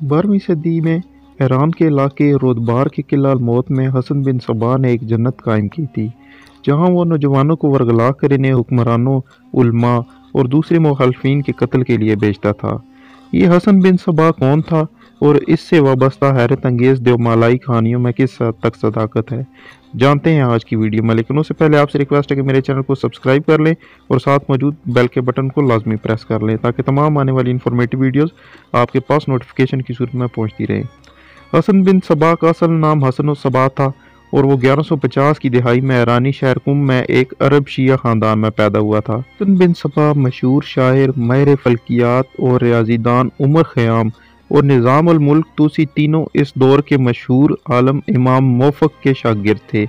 12वीं सदी में ईरान के इलाके रोदबार के किला अलमौत में हसन बिन सबा ने एक जन्नत कायम की थी, जहां वो नौजवानों को वर्गला कर इन्हें हुक्मरानों, उलमा और दूसरे मुखालफिन के कत्ल के लिए भेजता था। ये हसन बिन सबा कौन था और इससे वाबस्ता हैरत अंगेज देवमालाई कहानियों में किस हद तक सदाकत है, जानते हैं आज की वीडियो में। लेकिन उससे पहले आपसे रिक्वेस्ट है कि मेरे चैनल को सब्सक्राइब कर लें और साथ मौजूद बेल के बटन को लाजमी प्रेस कर लें, ताकि तमाम आने वाली इन्फॉर्मेटिव वीडियोस आपके पास नोटिफिकेशन की सूरत में पहुंचती रहे। हसन बिन सबा का असल नाम हसन सबा था और वो 1150 की दिहाई में ईरानी शहर कुम में एक अरब शिया खानदान में पैदा हुआ था। हसन बिन सबा मशहूर शायर, माहिर फल्कियात और रियाजीदान उमर खयाम और निज़ाम अल मुल्क तूसी तीनों इस दौर के मशहूर आलम इमाम मोफक के शागिर्द थे,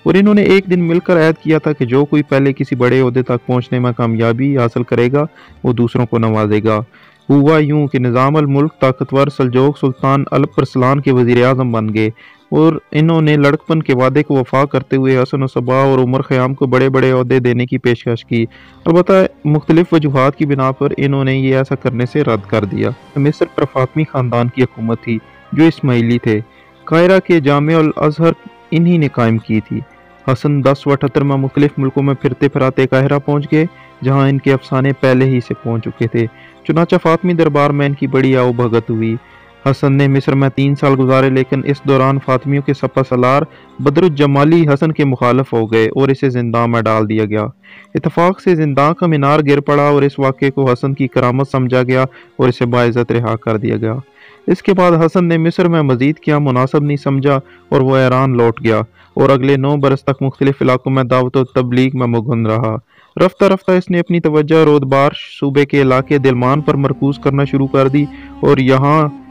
और इन्होंने एक दिन मिलकर ऐद किया था कि जो कोई पहले किसी बड़े ओहदे तक पहुंचने में कामयाबी हासिल करेगा वो दूसरों को नवाजेगा। हुआ यूं कि निज़ाम अल मुल्क ताकतवर सल्जोक सुल्तान अलप अरसलान के वज़ीर आज़म बन गए, और इन्होंने लड़कपन के वादे को वफा करते हुए हसन सबा और उमर खयाम को बड़े बड़े ओहदे देने की पेशकश की। अलबत्ता मुख्तलिफ वजूहात की बिना पर इन्होंने ये ऐसा करने से रद्द कर दिया। मिस्र पर फातमी ख़ानदान की हुकूमत थी जो इस्माइली थे। कायरा के जामे अल अज़हर इन्हीं ने कायम की थी। हसन 1078 में मुख्तलिफ मुल्कों में फिरते फिराते काहिरा पहुँच गए, जहाँ इनके अफसाने पहले ही से पहुँच चुके थे। चुनाचा फातमी दरबार में इनकी बड़ी आओ भगत हुई। हसन ने मिस्र में 3 साल गुजारे, लेकिन इस दौरान फातमियों के सपा सलार बदरुज्जमाली हसन के मुखालफ हो गए और इसे जिंदा में डाल दिया गया। इत्तफाक से जिंदा का मीनार गिर पड़ा और इस वाक़े को हसन की करामत समझा गया और इसे बाइज़्ज़त रिहा कर दिया गया। इसके बाद हसन ने मिस्र में मजीद क्या मुनासिब नहीं समझा और वह ईरान लौट गया और अगले 9 बरस तक मुख्तलिफ इलाकों में दावत और तबलीग में मगन रहा। रफ्ता रफ्ता इसने अपनी तवज्जो रोदबार सूबे के इलाके दिलमान पर मरकूज करना शुरू कर दी, और यहाँ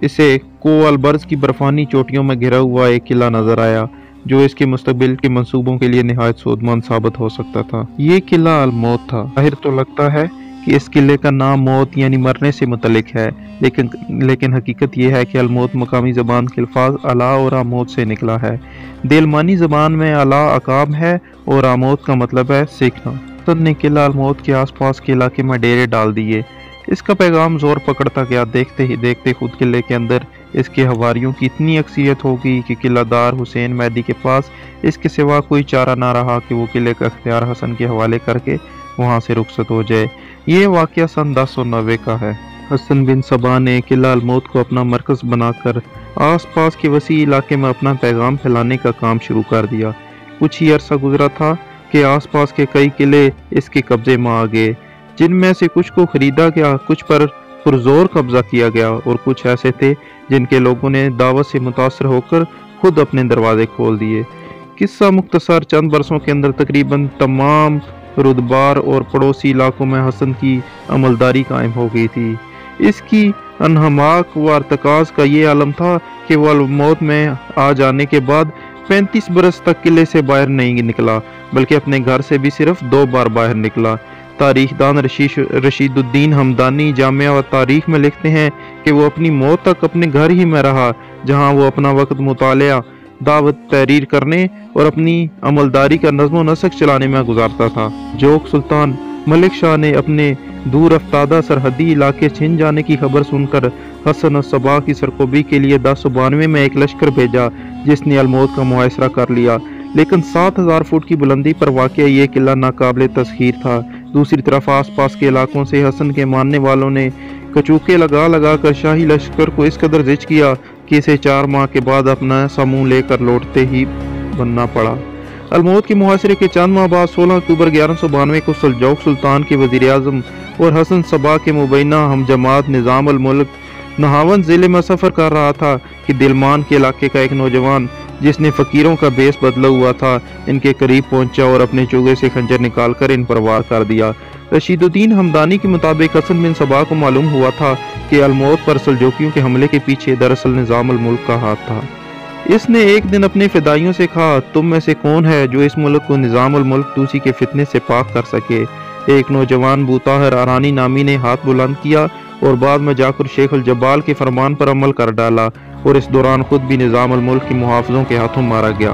इसे कोअलबर्ज की बर्फानी चोटियों में घिरा हुआ एक किला नजर आया, जो इसके मुस्तकबिल के मंसूबों के लिए निहायत सूदमंद साबित हो सकता था। ये किला अलमौत था। जाहिर तो लगता है कि इस किले का नाम मौत यानी मरने से मुतलिक है, लेकिन हकीकत यह है कि अलमौत मकामी ज़बान के अल्फाज अला और आमोद से निकला है। दिलमानी ज़बान में अला अकाब है और आमोद का मतलब है सीखना। हसन ने किला अलमौत के आसपास के इलाके में डेरे डाल दिए। इसका पैगाम जोर पकड़ता गया। देखते ही देखते खुद किले के अंदर इसके हवारियों की इतनी अक्सियत हो गई कि किलादार हुसैन मैदी के पास इसके सिवा कोई चारा ना रहा कि वो किले का अख्तियार हसन के हवाले करके वहाँ से रुखसत हो जाए। ये वाक़या सन 1090 का है। हसन बिन सबा ने किला अलमौत को अपना मरकज़ बनाकर आस पास के वसी इलाके में अपना पैगाम फैलाने का काम शुरू कर दिया। कुछ ही अरसा गुजरा था कि आस पास के कई किले इसके कब्जे में आ गए, जिनमें से कुछ को खरीदा गया, कुछ पर पुरजोर कब्जा किया गया, और कुछ ऐसे थे जिनके लोगों ने दावत से मुतासर होकर खुद अपने दरवाजे खोल दिए। किस्सा मुख्तसर, चंद बरसों के अंदर तकरीबन तमाम रुदबार और पड़ोसी इलाकों में हसन की अमलदारी कायम हो गई थी। इसकी अनहमाक व अर्तकाज का ये आलम था कि वह मौत में आ जाने के बाद 35 बरस तक किले से बाहर नहीं निकला, बल्कि अपने घर से भी सिर्फ 2 बार बाहर निकला। तारीखदान रशीदुद्दीन हमदानी जामिया व तारीख में लिखते हैं कि वो अपनी मौत तक अपने घर ही में रहा, जहां वो अपना वक्त मुतालिया, दावत तहरीर करने और अपनी अमलदारी का नज़्म व नस्क चलाने में गुजारता था। जोक सुल्तान मलिक शाह ने अपने दूर अफ्तादा सरहदी इलाके छिन जाने की खबर सुनकर हसन सबा की सरकोबी के लिए 1092 में एक लश्कर भेजा, जिसने अलमौत का मुआसरा कर लिया। लेकिन 7000 फुट की बुलंदी पर वाक़या ये किला नाकाबिले तस्खीर था। दूसरी तरफ आस पास के इलाकों से हसन के मानने वालों ने कचूके लगा लगा कर शाही लश्कर को इस कदर जिच किया कि इसे 4 माह के बाद अपना समूह लेकर लौटते ही बनना पड़ा। अलमौत के मुहासरे के चंद माह बाद 16 अक्टूबर 1192 को सल्जौक सुल्तान के वज़ीर आज़म और हसन सबा के मुबैना हम जमात निज़ाम अल मुल्क नहावन ज़िले में सफ़र कर रहा था कि दिलमान के इलाके का एक नौजवान, जिसने फ़कीरों का बेस बदला हुआ था, इनके करीब पहुंचा और अपने चोगे से खंजर निकालकर इन पर वार कर दिया। रशीदुद्दीन हमदानी के मुताबिक हसन बिन सबा को मालूम हुआ था कि अलमौत पर सल्जोकियों के हमले के पीछे दरअसल निज़ाम अल मुल्क का हाथ था। इसने एक दिन अपने फिदाइयों से कहा, तुम में से कौन है जो इस मुल्क को निज़ाम अल मुल्क तूसी के फितने से पाक कर सके। एक नौजवान बूताहर अरानी नामी ने हाथ बुलंद किया और बाद में जाकर शेख अल जब्बाल के फरमान पर अमल कर डाला, और इस दौरान खुद भी निज़ाम अल मुल्क के मुहाफ़िज़ों के हाथों मारा गया।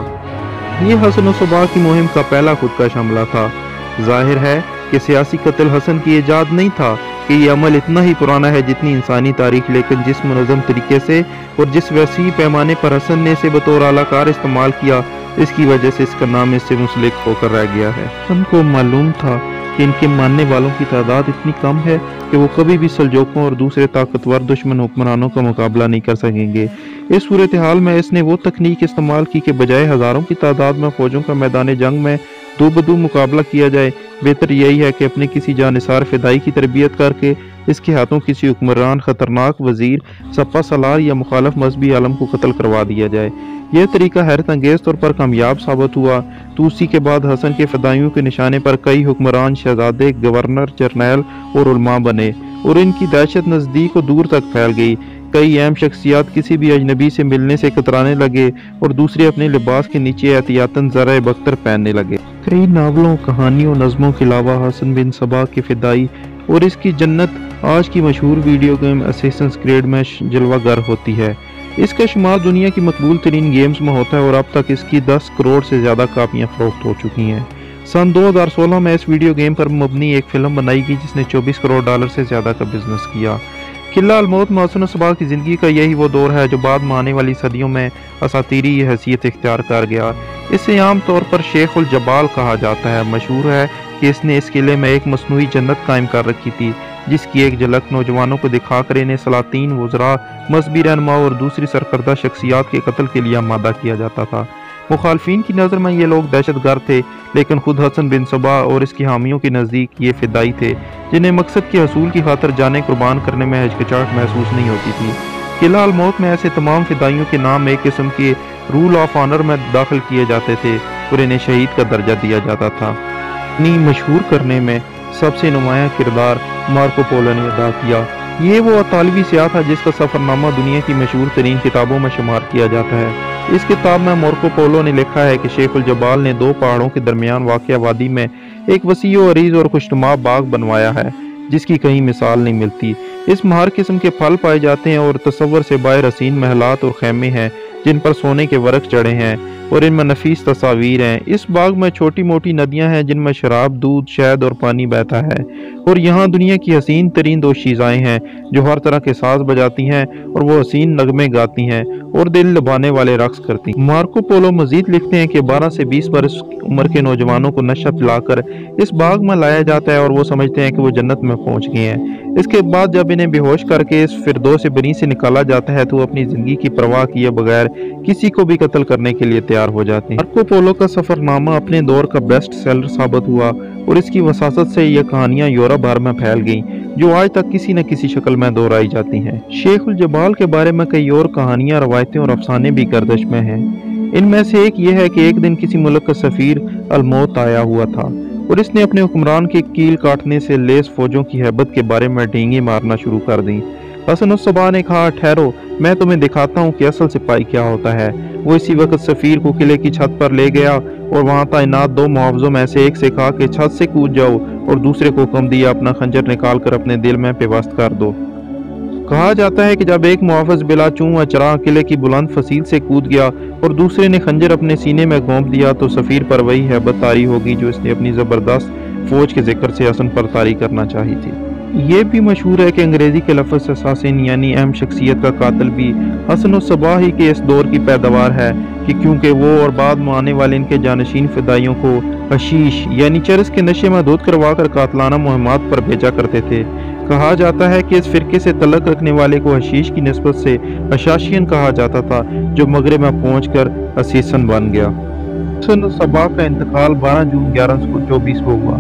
ये हसन सबा की मुहिम का पहला खुदकश हमला था। जाहिर है कि सियासी कत्ल हसन की इजाद नहीं था कि ये अमल इतना ही पुराना है जितनी इंसानी तारीख, लेकिन जिस मुनज़्ज़म तरीके से और जिस वसी पैमाने पर हसन ने इसे बतौर आलाकार इस्तेमाल किया, इसकी वजह से इसका नाम इससे मुंसलिक होकर रह गया है। उनको मालूम था कि इनके मानने वालों की तादाद इतनी कम है कि वो कभी भी सल्जोकों और दूसरे ताकतवर दुश्मन हुक्मरानों का मुकाबला नहीं कर सकेंगे। इस सूरत हाल में इसने वो तकनीक इस्तेमाल की कि बजाय हज़ारों की तादाद में फ़ौजों का मैदान जंग में दो बदू मुकाबला किया जाए, बेहतर यही है कि अपने किसी जानिसार फ़िदाई की तरबियत करके इसके हाथों किसी हुक्मरान, ख़तरनाक वज़ीर, सपा सलार या मुखालफ मजहबी आलम को कत्ल करवा दिया जाए। यह तरीका हैरत अंगेज़ तौर पर कामयाब साबित हुआ। तूसी के बाद हसन के फ़िदाइयों के निशाने पर कई हुक्मरान, शहजादे, गवर्नर, जर्नैल और उलमा बने और इनकी दहशत नज़दीक और दूर तक फैल गई। कई अहम शख्सियात किसी भी अजनबी से मिलने से कतराने लगे और दूसरे अपने लिबास के नीचे एहतियातन ज़रा बख्तर पहनने लगे। कई नावलों, कहानियों, नज़मों के अलावा हसन बिन सबा के फ़िदाई और इसकी जन्नत आज की मशहूर वीडियो गेम असैसिन्स क्रीड में जलवागर होती है। इसका शुमार दुनिया की मकबूल तरीन गेम्स में होता है और अब तक इसकी 10 करोड़ से ज़्यादा कापियाँ फ़रोख्त हो चुकी हैं। सन 2016 में इस वीडियो गेम पर मबनी एक फ़िल्म बनाई गई जिसने $24 करोड़ से ज़्यादा का बिजनेस किया। किला अल-मौत में हसन सबा की ज़िंदगी का यही वो दौर है जो बाद में आने वाली सदियों में असातीरी हैसियत इख्तियार कर गया। इसे आम तौर पर शेख उल जबाल कहा जाता है। मशहूर है कि इसने इस किले में एक मसनूई जन्नत कायम कर रखी थी, जिसकी एक झलक नौजवानों को दिखाकर इन्हें सलातीन, वज़रा, मजहबी रहनुमा और दूसरी सरकर्दा शख्सियात के कत्ल के लिए आमादा किया जाता था। मुखालफिन की नज़र में ये लोग दहशतगर्द थे, लेकिन खुद हसन बिन सबा और इसकी हामियों के नज़दीक ये फ़िदाई थे जिन्हें मकसद के हसूल की खातर जाने कुर्बान करने में हिचकिचाहट महसूस नहीं होती थी। किला अल-मौत में ऐसे तमाम फ़िदाइयों के नाम एक किस्म के रूल ऑफ ऑनर में दाखिल किए जाते थे और इन्हें शहीद का दर्जा दिया जाता था। इन्हीं मशहूर करने में सबसे नुमाया किरदार मार्को पोलो ने अदा किया। ये वो अतालवी सियाह था जिसका सफ़रनामा दुनिया की मशहूर तरीन किताबों में शुमार किया जाता है। इस किताब में मार्को पोलो ने लिखा है कि शेख उल जबाल ने दो पहाड़ों के दरमियान वाक़िया वादी में एक वसी और अरीज़ और खुशनुमा बाग बनवाया है जिसकी कहीं मिसाल नहीं मिलती। इसमें हर किस्म के फल पाए जाते हैं और तसव्वुर से बाहर हसीन महलात और खैमे हैं जिन पर सोने के वर्क चढ़े हैं और इनमें नफीस तस्वीर हैं। इस बाग में छोटी मोटी नदियां हैं जिनमें शराब, दूध, शहद और पानी बहता है और यहाँ दुनिया की हसीन तरीन दो शीज़ाएँ हैं जो हर तरह के साज बजाती हैं और वो हसीन नगमे गाती हैं और दिल लुभाने वाले रक्स करती हैं। मार्को पोलो मजीद लिखते हैं कि 12 से 20 बरस उम्र के नौजवानों को नशा पिलाकर इस बाग में लाया जाता है और वो समझते हैं कि वो जन्नत में पहुंच गए हैं। इसके बाद जब इन्हें बेहोश करके इस फिरदौस बनी से निकाला जाता है तो वो अपनी ज़िंदगी की परवाह किए बगैर किसी को भी कत्ल करने के लिए तैयार हो जाते हैं। मार्को पोलो का सफ़रनामा अपने दौर का बेस्ट सेलर साबित हुआ और इसकी वसासत से ये कहानियाँ यूरोप भर में फैल गईं जो आज तक किसी न किसी शक्ल में दोहराई जाती हैं। शेख उल जबाल के बारे में कई और कहानियाँ, रवायतें और अफसाने भी गर्दिश में हैं। इनमें से एक ये है कि एक दिन किसी मुल्क का सफ़ीर अल-मौत आया हुआ था और इसने अपने हुक्मरान के कील काटने से लेस फौजों की हैबत के बारे में डींगे मारना शुरू कर दी। हसन उस सबा ने कहा, ठहरो, मैं तुम्हें दिखाता हूँ कि असल सिपाही क्या होता है। वो इसी वक्त सफ़ीर को किले की छत पर ले गया और वहाँ तैनात दो मुआवज़ों में से एक से कहा कि छत से कूद जाओ और दूसरे को हुक्म दिया अपना खंजर निकाल कर अपने दिल में पेवस्त कर दो। कहा जाता है कि जब एक मुआफ़िज़ बिला चूं व चराग किले की बुलंद फसील से कूद गया और दूसरे ने खंजर अपने सीने में घोंप दिया तो सफ़ीर पर वही हैबत तारी होगी जो इसने अपनी ज़बरदस्त फ़ौज के जिक्र से हसन पर तारी करना चाही थी। ये भी मशहूर है कि अंग्रेज़ी के लफ्ज़ असासिन यानी अहम शख्सियत का कातिल भी हसन उस सबा ही के इस दौर की पैदावार है कि क्योंकि वो और बाद में आने वाले इनके जानशीन फ़िदाइयों को हशीश यानी चरस के नशे में धुत करवा कर कातलाना मुहिमात पर भेजा करते थे। कहा जाता है कि इस फ़िरके से तलक रखने वाले को हशीश की निस्बत से हशाशियन कहा जाता था जो मगरिब में पहुँच कर असीसन बन गया। हसन उस सबा का इंतकाल 12 जून 1124 को हुआ।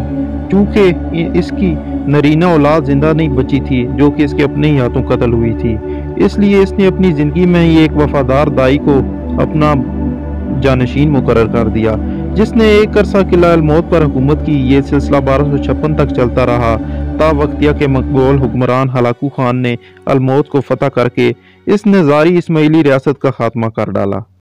चूँकि इसकी नरीना औलाद जिंदा नहीं बची थी जो कि इसके अपने ही हाथों कत्ल हुई थी, इसलिए इसने अपनी ज़िंदगी में ही एक वफादार दाई को अपना जानशीन मुकर्रर कर दिया जिसने एक अरसा किला अल-मौत पर हुकूमत की। ये सिलसिला 1256 तक चलता रहा ता वक्तिया के मकबूल हुक्मरान हलाकू खान ने अल-मौत को फतह करके इस नज़ारी इस्माइली रियासत का खात्मा कर डाला।